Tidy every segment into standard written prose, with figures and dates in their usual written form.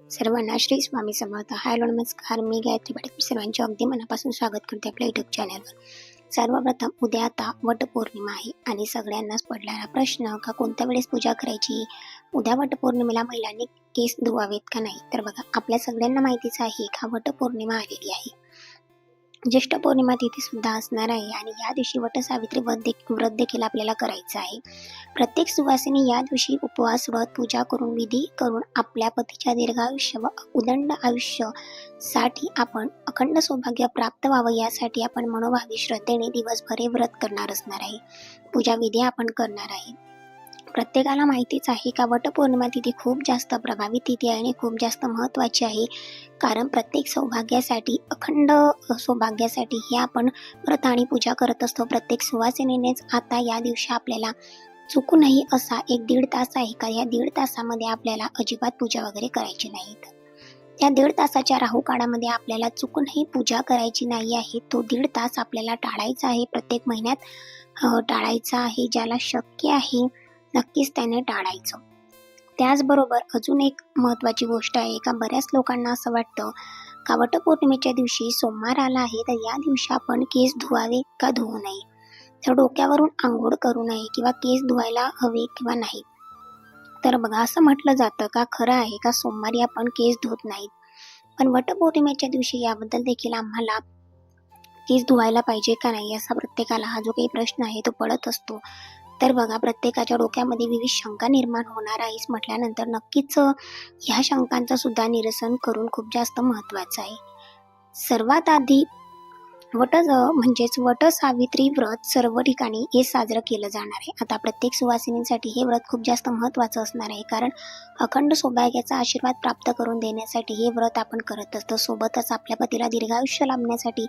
सर्वांना श्री स्वामी समर्थ. हॅलो नमस्कार, मी गायत्री पाटील सर्वांचे अगदी मनापासून स्वागत करते आपल्या यूट्यूब चॅनलवर. सर्वप्रथम उद्या आता वटपौर्णिमा आहे आणि सगळ्यांनाच पडलेला प्रश्न का कोणत्या वेळेस पूजा करायची, उद्या वटपौर्णिमेला महिलांनी केस धुवावेत का नाही. तर बघा, आपल्या सगळ्यांना माहितीच आहे का वटपौर्णिमा आलेली आहे. ज्येष्ठ पौर्णिमा तिथी सुद्धा असणार आहे आणि या दिवशी वटसावित्री व्रत देखील आपल्याला करायचं आहे. प्रत्येक सुवासिनी या दिवशी उपवास, व्रत, पूजा करून विधी करून आपल्या पतीच्या दीर्घायुष्य व उदंड आयुष्यासाठी आपण अखंड सौभाग्य प्राप्त व्हावं यासाठी आपण मनोभावी श्रद्धेने दिवसभर हे व्रत करणार असणार आहे. पूजा विधी आपण करणार आहे. प्रत्येकाला माहितीच आहे का वटपौर्णिमा तिथी खूप जास्त प्रभावी तिथी आहे आणि खूप जास्त महत्त्वाची आहे. कारण प्रत्येक सौभाग्यासाठी, अखंड सौभाग्यासाठी हे आपण व्रत आणि पूजा करत असतो. प्रत्येक सुवासिनीनेच आता या दिवशी आपल्याला चुकूनही असा 1-1.5 तास आहे का या 1.5 तासामध्ये आपल्याला अजिबात पूजा वगैरे करायची नाही. त्या 1.5 तासाच्या राहू काळामध्ये आपल्याला चुकूनही पूजा करायची नाही आहे. तो 1.5 तास आपल्याला टाळायचा आहे. प्रत्येक महिन्यात टाळायचा आहे. ज्याला शक्य आहे नक्कीच त्याने टाळायचं. त्याचबरोबर अजून एक महत्त्वाची गोष्ट आहे का बऱ्याच लोकांना असं वाटतं का वटपौर्णिमेच्या दिवशी सोमवार आला आहे तर या दिवशी आपण केस धुवावे का धुवू नये, तर डोक्यावरून आंघोळ करू नये किंवा केस धुवायला हवे किंवा नाही. तर बघा, असं म्हटलं जातं का खरं आहे का सोमवारी आपण केस धुत नाहीत, पण वटपौर्णिमेच्या दिवशी याबद्दल देखील आम्हाला केस धुवायला पाहिजे का नाही असा प्रत्येकाला हा जो काही प्रश्न आहे तो पडत असतो. तर बघा, प्रत्येकाच्या डोक्यामध्ये विविध शंका निर्माण होणार आहेच म्हटल्यानंतर नक्कीच ह्या शंकांचं सुद्धा निरसन करून खूप जास्त महत्त्वाचं आहे. सर्वात आधी वटसावित्री व्रत सर्व ठिकाणी हे साजरं केलं जाणार आहे. आता प्रत्येक सुवासिनींसाठी हे व्रत खूप जास्त महत्त्वाचं असणार आहे. कारण अखंड सौभाग्याचा आशीर्वाद प्राप्त करून देण्यासाठी हे व्रत आपण करत असतो. सोबतच आपल्या पतीला दीर्घायुष्य लाभण्यासाठी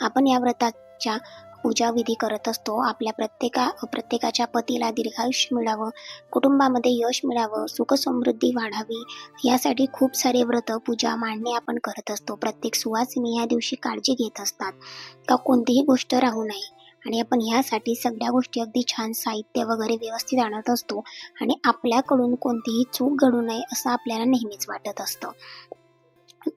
आपण या व्रताच्या पूजा विधी करत असतो. आपल्या प्रत्येकाच्या पतीला दीर्घायुष्य मिळावं, कुटुंबामध्ये यश मिळावं, सुख समृद्धी वाढावी यासाठी खूप सारे व्रत, पूजा, मांडणे आपण करत असतो. प्रत्येक सुवासिनी या दिवशी काळजी घेत असतात का कोणतीही गोष्ट राहू नये आणि आपण ह्यासाठी सगळ्या गोष्टी अगदी छान साहित्य वगैरे व्यवस्थित आणत असतो आणि आपल्याकडून कोणतीही चूक घडू नये असं आपल्याला नेहमीच वाटत असतं.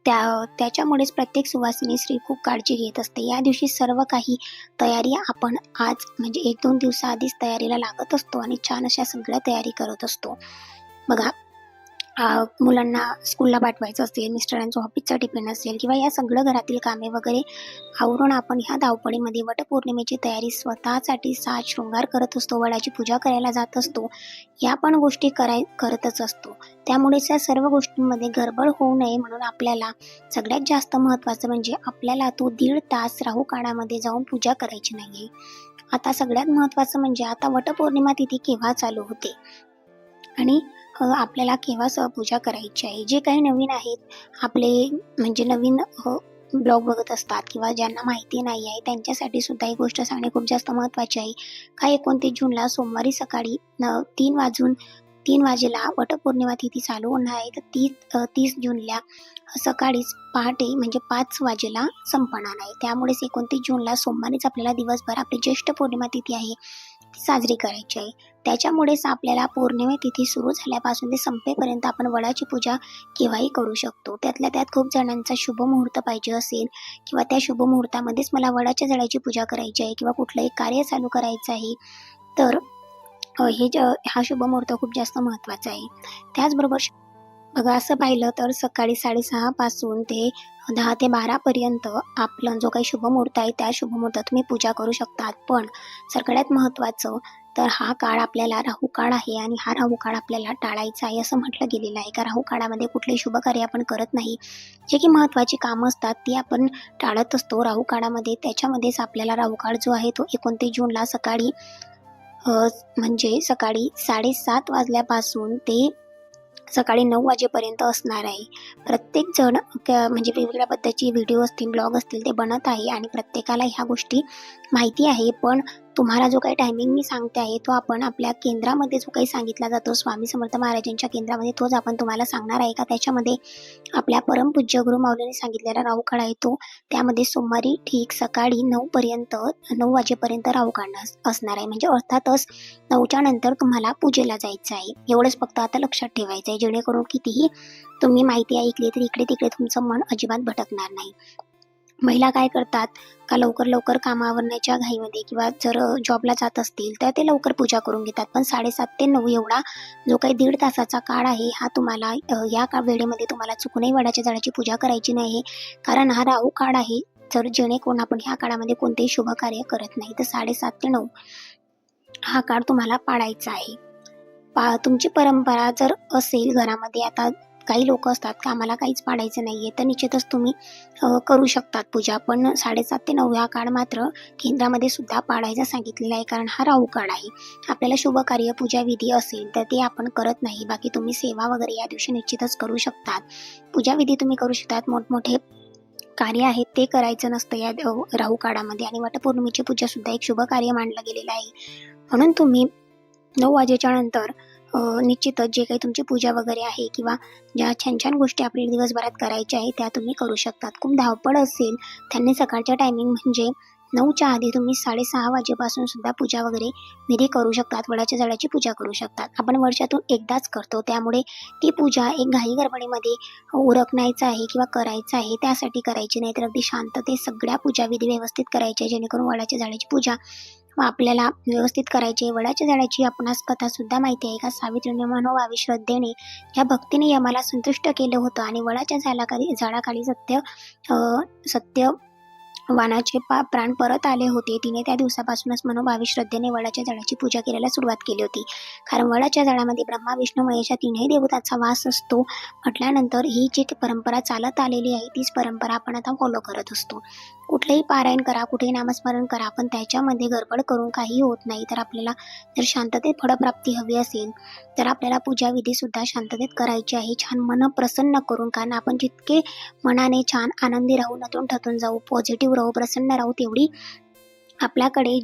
त्याच्यामुळेच प्रत्येक सुवासिनी स्त्री खूप काळजी घेत असते. या दिवशी सर्व काही तयारी आपण आज म्हणजे 1-2 दिवसाआधीच तयारीला लागत असतो आणि छान अशा सगळ्या तयारी करत असतो. बघा, मुलांना स्कूलला पाठवायचं असेल, मिस्टरांचं ऑफिसचा टिफिन असेल किंवा या सगळं घरातील कामे वगैरे आवरून आपण ह्या धावपळीमध्ये वटपौर्णिमेची तयारी स्वतःसाठी साज शृंगार करत असतो, वडाची पूजा करायला जात असतो. या पण गोष्टी करतच असतो. त्यामुळेच या सर्व गोष्टींमध्ये गडबड होऊ नये म्हणून आपल्याला सगळ्यात जास्त महत्त्वाचं म्हणजे आपल्याला तो 1.5 तास राहू काळामध्ये जाऊन पूजा करायची नाही. आता सगळ्यात महत्त्वाचं म्हणजे आता वटपौर्णिमा तिथी केव्हा चालू होते आणि आपल्याला केव्हा पूजा करायची आहे. जे काही नवीन आहेत आपले म्हणजे नवीन ब्लॉग बघत असतात किंवा ज्यांना माहिती नाही आहे त्यांच्यासाठी सुद्धा ही गोष्ट सांगणे खूप जास्त महत्त्वाची आहे. का 29 जूनला सोमवारी सकाळी 3 वाजेला वटपौर्णिमा तिथी चालू होणार आहे. तर 30 जूनला सकाळीच पहाटे म्हणजे 5 वाजेला संपणार आहे. त्यामुळेच 29 जूनला सोमवारीच आपल्याला दिवसभर आपली ज्येष्ठ पौर्णिमा तिथी आहे ती साजरी करायची आहे. त्याच्यामुळेच आपल्याला पौर्णिमा तिथी सुरू झाल्यापासून ते संपेपर्यंत आपण वडाची पूजा केव्हाही करू शकतो. त्यातल्या त्यात खूप जणांचा शुभ मुहूर्त पाहिजे असेल किंवा त्या शुभ मुहूर्तामध्येच मला वडाच्या झाडाची पूजा करायची आहे किंवा कुठलंही कार्य चालू करायचं आहे, तर हा शुभ मुहूर्त खूप जास्त महत्त्वाचा आहे. त्याचबरोबर बघा, असं पाहिलं तर सकाळी 6:30 पासून ते 10 ते 12 पर्यंत आपला जो काही शुभ मुहूर्त आहे त्या शुभ मुहूर्तात तुम्ही पूजा करू शकतात. पण सगळ्यात महत्त्वाचं तर हा काळ आपल्याला राहू काळ आहे आणि हा राहू काळ आपल्याला टाळायचा आहे असं म्हटलं गेलेलं आहे. का राहू काळामध्ये कुठलेही शुभ कार्य आपण करत नाही. जे की महत्त्वाची कामं असतात ती आपण टाळत असतो राहू काळामध्ये. त्याच्यामध्येच आपल्याला राहू काळ जो आहे तो 29 जूनला सकाळी म्हणजे सकाळी 7:30 वाजल्यापासून ते सकाळी 9 वाजेपर्यंत असणार आहे. प्रत्येक जण म्हणजे वेगवेगळ्या पद्धतीचे व्हिडिओ असतील, ब्लॉग असतील ते बनत आहे आणि प्रत्येकाला ह्या गोष्टी माहिती आहे. पण तुम्हाला जो काही टायमिंग मी सांगते आहे तो आपण आपल्या केंद्रामध्ये जो काही सांगितला जातो स्वामी समर्थ महाराजांच्या केंद्रामध्ये, तोच आपण तुम्हाला सांगणार आहे. का त्याच्यामध्ये आपल्या परमपूज्य गुरु माऊलींनी सांगितलेला राहू काळ आहे तो, त्यामध्ये सोमवारी ठीक सकाळी 9 वाजेपर्यंत राहू काढणं असणार आहे. म्हणजे अर्थातच 9च्या नंतर तुम्हाला पूजेला जायचं आहे. एवढंच फक्त आता लक्षात ठेवायचं आहे, जेणेकरून कितीही तुम्ही माहिती ऐकली तरी इकडे तिकडे तुमचं मन अजिबात भटकणार नाही. महिला काय करतात का लवकर कामावरण्याच्या घाईमध्ये किंवा जर जॉबला जात असतील तर ते लवकर पूजा करून घेतात. पण 7:30 ते 9 एवढा जो काही 1.5 तासाचा काळ आहे हा तुम्हाला या वेळेमध्ये तुम्हाला चुकूनही वडाच्या झाडाची पूजा करायची नाही. कारण हा राहू काळ आहे. जर जेणेकरून आपण ह्या काळामध्ये कोणतेही शुभ कार्य करत नाही तर 7:30 ते 9 हा काळ तुम्हाला पाळायचा आहे. तुमची परंपरा जर असेल घरामध्ये, आता काही लोक असतात का आम्हाला काहीच पाडायचं नाहीये तर निश्चितच तुम्ही करू शकतात पूजा. पण 7:30 ते 9 हा काळ मात्र केंद्रामध्ये सुद्धा पाळायचा सांगितलेला आहे. कारण हा राहू काळ आहे. आपल्याला शुभ कार्य पूजा विधी असेल तर ते आपण करत नाही. बाकी तुम्ही सेवा वगैरे या दिवशी निश्चितच करू शकतात. पूजा विधी तुम्ही करू शकतात. मोठमोठे कार्य आहेत ते करायचं नसतं या राहू काळामध्ये. आणि वटपौर्णिमेची पूजा सुद्धा एक शुभ कार्य मानलं गेलेलं आहे. म्हणून तुम्ही 9 वाजेच्या नंतर निश्चितच जे काही तुमची पूजा वगैरे आहे किंवा ज्या छान छान गोष्टी आपल्याला दिवसभरात करायच्या आहेत त्या तुम्ही करू शकतात. खूप धावपळ असेल त्यांनी सकाळच्या टायमिंग म्हणजे 9च्या आधी तुम्ही 6:30 वाजेपासून सुद्धा पूजा वगैरे विधी करू शकतात. वडाच्या झाडाची पूजा करू शकतात. आपण वर्षातून एकदाच करतो, त्यामुळे ती पूजा एक घाई गडबडीमध्ये उरकण्याचं आहे किंवा करायचं आहे त्यासाठी करायची नाही, तर अगदी शांततेत सगळ्या पूजा विधी व्यवस्थित करायच्या, जेणेकरून वडाच्या झाडाची पूजा आपल्याला व्यवस्थित करायची. वडाच्या झाडाची आपणास कथा सुद्धा माहिती आहे का? सावित्रीने मनोभावे श्रद्धेने या भक्तीने यमाला संतुष्ट केलं होतं आणि वडाच्या झाडाखाली सत्य वानाचे प्राण परत आले होते. तिने त्या दिवसापासूनच मनोभावे श्रद्धेने वडाच्या झाडाची पूजा करायला सुरुवात केली होती. कारण वडाच्या झाडामध्ये ब्रह्मा विष्णू महेश या तीनही देवतांचा वास असतो म्हटल्यानंतर ही जी परंपरा चालत आलेली आहे तीच परंपरा आपण आता फॉलो करत असतो. कुठलंही पारायण करा, कुठेही नामस्मरण करा, पण त्याच्यामध्ये गडबड करून काही होत नाही. तर आपल्याला जर शांततेत फळप्राप्ती हवी असेल तर आपल्याला पूजा विधी सुद्धा शांततेत करायची आहे, छान मन प्रसन्न करून. कारण आपण जितके मनाने छान आनंदी राहू, नटून ठटून जाऊ, पॉझिटिव्ह राहू, प्रसन्न राहू, तेवढी आपल्याकडे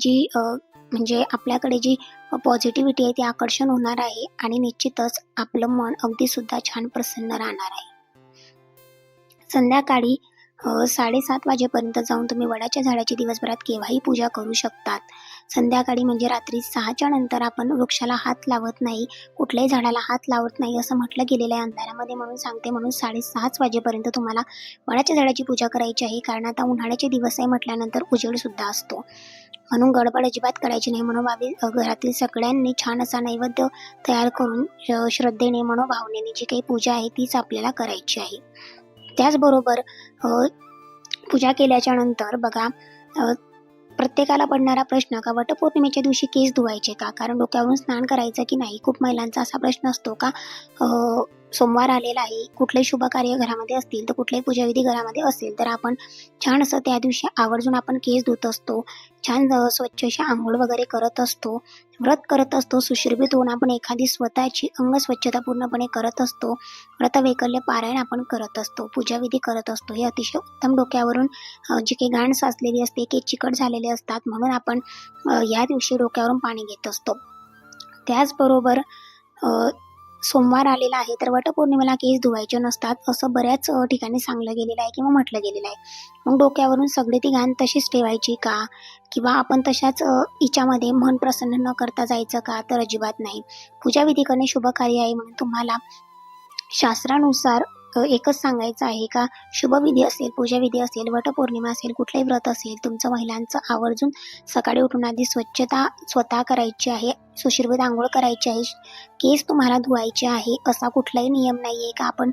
जी पॉझिटिव्हिटी आहे ती आकर्षण होणार आहे आणि निश्चितच आपलं मन अगदी सुद्धा छान प्रसन्न राहणार आहे. संध्याकाळी 7:30 वाजेपर्यंत जाऊन तुम्ही वडाच्या झाडाची दिवसभरात केव्हाही पूजा करू शकतात. संध्याकाळी म्हणजे रात्री 6च्या नंतर आपण वृक्षाला हात लावत नाही, कुठल्याही झाडाला हात लावत नाही असं म्हटलं गेलेलं आहे अंधारामध्ये, म्हणून सांगते. म्हणून 6:30 वाजेपर्यंत तुम्हाला वडाच्या झाडाची पूजा करायची आहे. कारण आता उन्हाळ्याचे दिवस आहे म्हटल्यानंतर उजेड सुद्धा असतो, म्हणून गडबड अजिबात करायची नाही. मनोभावे घरातील सगळ्यांनी छान असा नैवेद्य तयार करून श्रद्धेने मनोभावनेने जी काही पूजा आहे तीच आपल्याला करायची आहे. त्याचबरोबर पूजा केल्याच्या नंतर बघा, प्रत्येकाला पडणारा प्रश्न का वटपौर्णिमेच्या दिवशी केस धुवायचे का? कारण डोक्यावरून स्नान करायचं की नाही? खूप महिलांचा असा प्रश्न असतो का सोमवार आलेला आहे, कुठलेही शुभ कार्य घरामध्ये असतील तर कुठल्याही पूजाविधी घरामध्ये असेल तर आपण छान असं त्या दिवशी आवर्जून आपण केस धुत असतो, छान स्वच्छ अशी आंघोळ वगैरे करत असतो, व्रत करत असतो, सुशोभित होऊन आपण एखादी स्वतःची अंग स्वच्छता पूर्णपणे करत असतो, व्रतवैकल्य पारायण आपण करत असतो, पूजाविधी करत असतो. हे अतिशय उत्तम. डोक्यावरून जी काही घाण साचलेली असते, केस चिकट झालेले असतात, म्हणून आपण या दिवशी डोक्यावरून पाणी घेत असतो. त्याचबरोबर सोमवार आलेला आहे तर वटपौर्णिमेला केस धुवायचे नसतात असं बऱ्याच ठिकाणी सांगलं गेलेलं आहे किंवा म्हटलं गेलेलं आहे. मग डोक्यावरून सगळी ती घाण तशीच ठेवायची का? किंवा आपण तशाच हिच्यामध्ये मन प्रसन्न न करता जायचं का? तर अजिबात नाही. पूजाविधी करणे शुभ कार्य आहे म्हणून तुम्हाला शास्त्रानुसार एकच सांगायचं आहे का शुभविधी असेल, पूजाविधी असेल, वटपौर्णिमा असेल, कुठलंही व्रत असेल, तुमचं महिलांचं आवर्जून सकाळी उठून आधी स्वच्छता स्वतः करायची आहे, सुशोभित आंघोळ करायची आहे, केस तुम्हाला धुवायचे आहे. असा कुठलाही नियम नाही आहे का आपण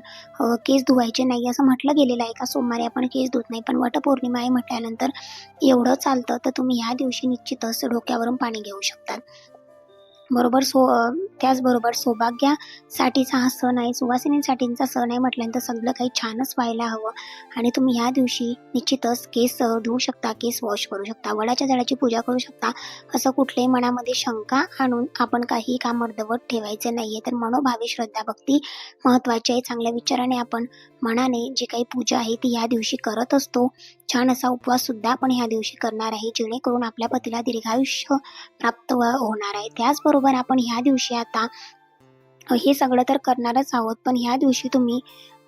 केस धुवायचे नाही असं म्हटलं गेलेलं आहे का सोमवारी आपण केस धुत नाही. पण वटपौर्णिमा आहे म्हटल्यानंतर एवढं चालतं, तर तुम्ही ह्या दिवशी निश्चितच डोक्यावरून पाणी घेऊ शकतात. बरोबर. त्याचबरोबर सौभाग्यासाठीचा हा सण आहे, सुवासिनींसाठीचा सण आहे म्हटल्यानंतर सगळं काही छानच व्हायला हवं आणि तुम्ही ह्या दिवशी निश्चितच केस धुवू शकता, केस वॉश करू शकता, वडाच्या झाडाची पूजा करू शकता. असं कुठल्याही मनामध्ये शंका आणून आपण काही काम अर्धवट ठेवायचे नाहीये. तर मनोभावे श्रद्धा भक्ती महत्त्वाची आहे. चांगल्या विचाराने आपण मनाने जी काही पूजा आहे ती ह्या दिवशी करत असतो छान असा उपवास सुद्धा आपण ह्या दिवशी करणार आहे, जेणेकरून आपल्या पतीला दीर्घायुष्य प्राप्त होणार आहे. त्याचबरोबर आपण ह्या दिवशी आता हे सगळं तर करणारच आहोत, पण ह्या दिवशी तुम्ही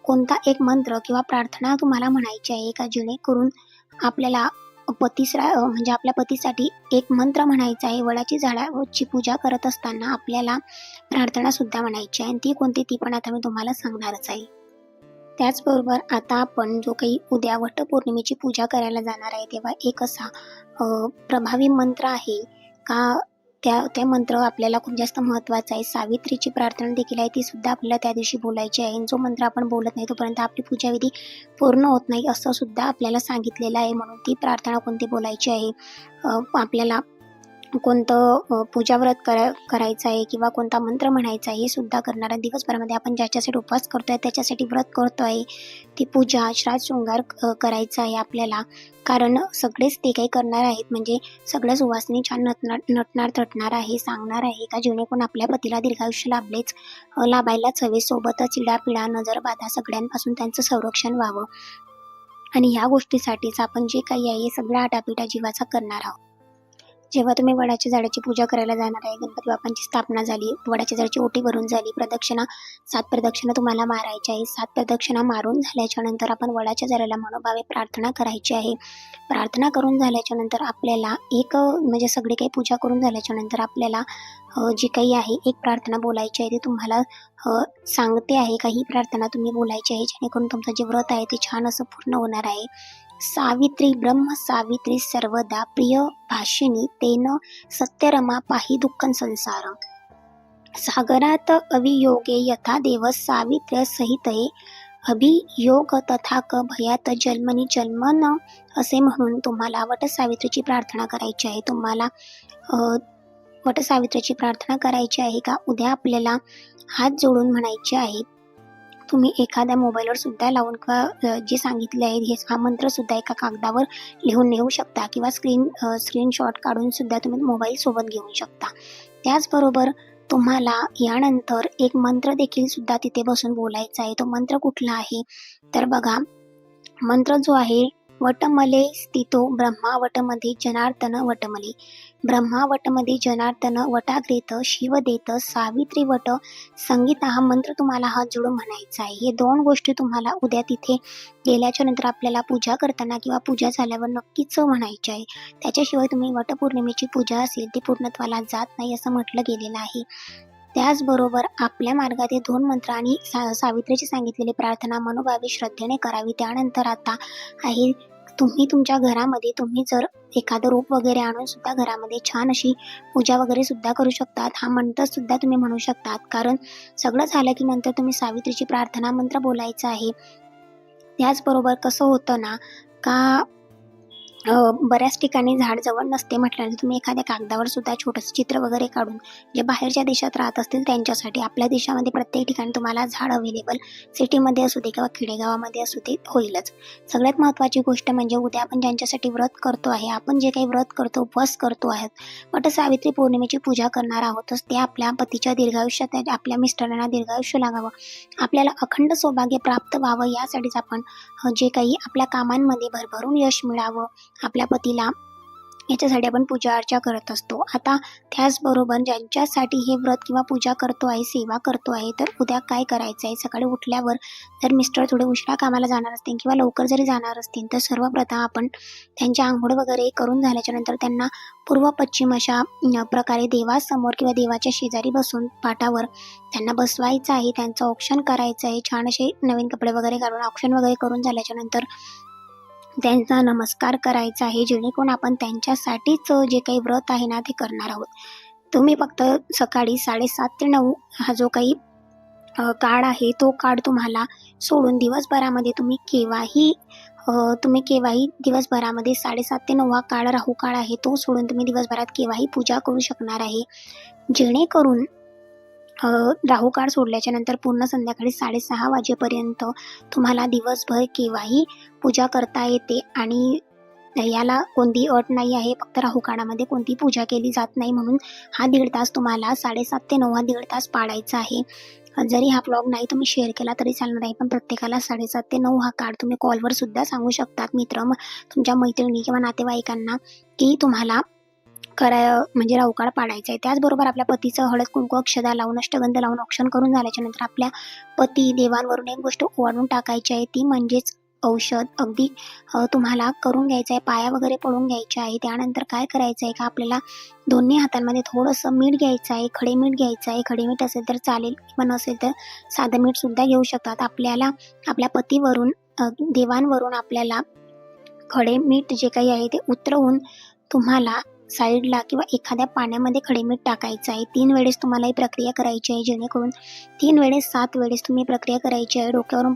कोणता एक मंत्र किंवा प्रार्थना तुम्हाला म्हणायची आहे का, जेणेकरून आपल्याला म्हणजे आपल्या पतीसाठी एक मंत्र म्हणायचा आहे. वडाची झाडाची पूजा करत असताना आपल्याला प्रार्थना सुद्धा म्हणायची आहे, आणि ती कोणती ती पण आता मी तुम्हाला सांगणारच आहे. त्याचबरोबर आता आपण जो काही उद्या वटपौर्णिमेची पूजा करायला जाणार आहे, तेव्हा एक असा प्रभावी मंत्र आहे का, ते मंत्र आपल्याला खूप जास्त महत्त्वाचा आहे. सावित्रीची प्रार्थना देखील आहे, ती सुद्धा आपल्याला त्या दिवशी बोलायची आहे. जो मंत्र आपण बोलत नाही तोपर्यंत आपली पूजाविधी पूर्ण होत नाही, असं सुद्धा आपल्याला सांगितलेलं आहे. म्हणून ती प्रार्थना कोणती बोलायची आहे, आपल्याला कोणतं पूजाव्रत करायचं आहे किंवा कोणता मंत्र म्हणायचा आहे, हे सुद्धा करणार आहे. दिवसभरामध्ये आपण ज्याच्यासाठी उपवास करतोय, त्याच्यासाठी व्रत करतोय, ती पूजा श्राद्ध शृंगार करायचा आहे आपल्याला. कारण सगळेच ते काही करणार आहेत, म्हणजे सगळ्या सुवासिनी छान नटणार थटणार आहे, सांगणार आहे का, जेणेकरून आपल्या पतीला दीर्घायुष्य लाभायलाच हवे. सोबतच इडापिडा नजरबाधा सगळ्यांपासून त्यांचं संरक्षण व्हावं. आणि ह्या गोष्टीसाठीच आपण जे काही आहे हे सगळा आटापिटा जीवाचा करणार आहोत. जेव्हा तुम्ही वडाच्या झाडाची पूजा करायला जाणार आहे, गणपती बाप्पांची स्थापना झाली, वडाच्या झाडाची ओटी भरून झाली, 7 प्रदक्षिणा तुम्हाला मारायच्या आहे. 7 प्रदक्षिणा मारून झाल्याच्या नंतर आपण वडाच्या झाडाला मनोभावे प्रार्थना करायची आहे. प्रार्थना करून झाल्याच्या नंतर आपल्याला म्हणजे सगळी काही पूजा करून झाल्याच्या नंतर आपल्याला जी काही आहे एक प्रार्थना बोलायची आहे, ती तुम्हाला सांगते आहे का, ही प्रार्थना तुम्ही बोलायची आहे, जेणेकरून तुमचं जे व्रत आहे ते छान असं पूर्ण होणार आहे. सावित्री ब्रह्म सावित्री सर्वदा प्रिय भाषिणी तेन सत्यरमा पाहि दुःखं संसार सागरात अवियोगे यथा देव सावित्र्य सहितये अभियोग तथा क भयात जन्मनी जन्मन असे म्हणून तुम्हाला वटसावित्रीची प्रार्थना करायची आहे. तुम्हाला वटसावित्रीची प्रार्थना करायची आहे का, उद्या आपल्याला हात जोडून म्हणायचे आहे. तुम्ही एखाद्या मोबाईलवर सुद्धा लावून किंवा जे सांगितले आहे हा मंत्र सुद्धा एका कागदावर लिहून नेऊ शकता, किंवा स्क्रीनशॉट काढून सुद्धा तुम्ही मोबाईल सोबत घेऊ शकता. त्याचबरोबर तुम्हाला यानंतर एक मंत्र देखील सुद्धा तिथे बसून बोलायचा आहे. तो मंत्र कुठला आहे तर बघा, मंत्र जो आहे, वटमले स्थितो ब्रह्मा वटमध्ये जनार्दन वटमले, ब्रह्मा वटमध्ये जनार्दन वटाग्रेत शिवदेत सावित्री वट संगीता, हा मंत्र तुम्हाला हात जोडून म्हणायचा आहे. हे 2 गोष्टी तुम्हाला उद्या तिथे गेल्याच्या नंतर आपल्याला पूजा करताना किंवा पूजा झाल्यावर नक्कीच म्हणायची आहे. त्याच्याशिवाय तुम्ही वटपौर्णिमेची पूजा असेल ती पूर्णत्वाला जात नाही, असं म्हटलं गेलेलं आहे. त्याचबरोबर आपल्या मार्गात हे 2 मंत्र आणि सावित्रीची सांगितलेली प्रार्थना मनोभावे श्रद्धेने करावी. त्यानंतर आता आहे, तुम्ही तुमच्या घरामध्ये तुम्ही जर एखादं रूप वगैरे आणून सुद्धा घरामध्ये छान अशी पूजा वगैरे सुद्धा करू शकतात. हा मंत्र सुद्धा तुम्ही म्हणू शकतात. कारण सगळं झालं की नंतर तुम्ही सावित्रीची प्रार्थना मंत्र बोलायचा आहे. त्याचबरोबर कसं होतं ना का, बऱ्याच ठिकाणी झाड जवळ नसते म्हटल्यानंतर तुम्ही एखाद्या कागदावर सुद्धा छोटंसं चित्र वगैरे काढून, जे बाहेरच्या देशात राहत असतील त्यांच्यासाठी, आपल्या देशामध्ये प्रत्येक ठिकाणी तुम्हाला झाड अवेलेबल, सिटीमध्ये असू दे किंवा खेडेगावामध्ये असू दे, होईलच. सगळ्यात महत्त्वाची गोष्ट म्हणजे उद्या आपण ज्यांच्यासाठी व्रत करतो आहे, आपण जे काही व्रत करतो, उपवास करतो आहे, वटसावित्री पौर्णिमेची पूजा करणार आहोतच, ते आपल्या पतीच्या दीर्घायुष्यात, आपल्या मिस्टरांना दीर्घायुष्य लागावं, आपल्याला अखंड सौभाग्य प्राप्त व्हावं, यासाठीच आपण जे काही आपल्या कामांमध्ये भरभरून यश मिळावं आपल्या पतीला, याच्यासाठी आपण पूजा अर्चा करत असतो. आता त्याचबरोबर ज्यांच्यासाठी हे व्रत किंवा पूजा करतो आहे, सेवा करतो आहे, तर उद्या काय करायचं आहे, सकाळी उठल्यावर जर मिस्टर थोडे उशिरा कामाला जाणार असतील किंवा लवकर जरी जाणार असतील, तर सर्वप्रथम आपण त्यांच्या आंघोळ वगैरे करून झाल्याच्या नंतर त्यांना पूर्व पश्चिम अशा प्रकारे देवासमोर किंवा देवाच्या शेजारी बसून पाटावर त्यांना बसवायचं आहे, त्यांचं औक्षण करायचं आहे. छान असे नवीन कपडे वगैरे घालून औक्षण वगैरे करून झाल्याच्या नंतर त्यांचा नमस्कार करायचा आहे, जेणेकरून आपण त्यांच्यासाठीच जे काही व्रत आहे ना ते करणार आहोत. तुम्ही फक्त सकाळी 7:30 ते 9 हा जो काही काळ आहे तो काळ तुम्हाला सोडून दिवसभरामध्ये तुम्ही केव्हाही दिवसभरामध्ये 7:30 ते 9 हा काळ राहू काळ आहे, तो सोडून तुम्ही दिवसभरात केव्हाही पूजा करू शकणार आहे. जेणेकरून राहू काळ सोडल्याच्या नंतर पूर्ण संध्याकाळी 6:30 वाजेपर्यंत तुम्हाला दिवसभर केव्हाही पूजा करता येते. आणि याला कोणतीही अट नाही आहे, फक्त राहू काळामध्ये कोणतीही पूजा केली जात नाही, म्हणून हा 1.5 तास तुम्हाला 7:30 ते 9 हा 1.5 तास पाळायचा आहे. जरी हा व्लॉग नाही तुम्ही शेअर केला तरी चालणार आहे, पण प्रत्येकाला 7:30 ते 9 हा काळ तुम्ही कॉलवर सुद्धा सांगू शकतात तुमच्या मैत्रिणी किंवा नातेवाईकांना की तुम्हाला म्हणजे राहुकाळ पाडायचा आहे. त्याचबरोबर आपल्या पतीचं हळद कुंकू अक्षदा लावून अष्टगंध लावून औक्षण करून झाल्याच्या नंतर आपल्या पती देवांवरून एक गोष्ट ओवाळून टाकायची आहे, ती म्हणजेच औषध अगदी तुम्हाला करून घ्यायचं आहे, पाया वगैरे पडून घ्यायच्या आहे. त्यानंतर काय करायचं आहे का आपल्याला दोन्ही हातांमध्ये थोडंसं मीठ घ्यायचं आहे, खडे मीठ घ्यायचं आहे. खडे मीठ असेल तर चालेल किंवा नसेल तर साधं मीठ सुद्धा घेऊ शकतात. आपल्याला आपल्या पतीवरून देवांवरून आपल्याला खडे मीठ जे काही आहे ते उतरवून तुम्हाला साईडला किंवा एखाद्या पाण्यामध्ये खडे मीठ टाकायचं आहे. 3 वेळेस तुम्हाला ही प्रक्रिया करायची आहे, जेणेकरून 3 वेळेस 7 वेळेस तुम्ही प्रक्रिया करायची आहे. डोक्यावरून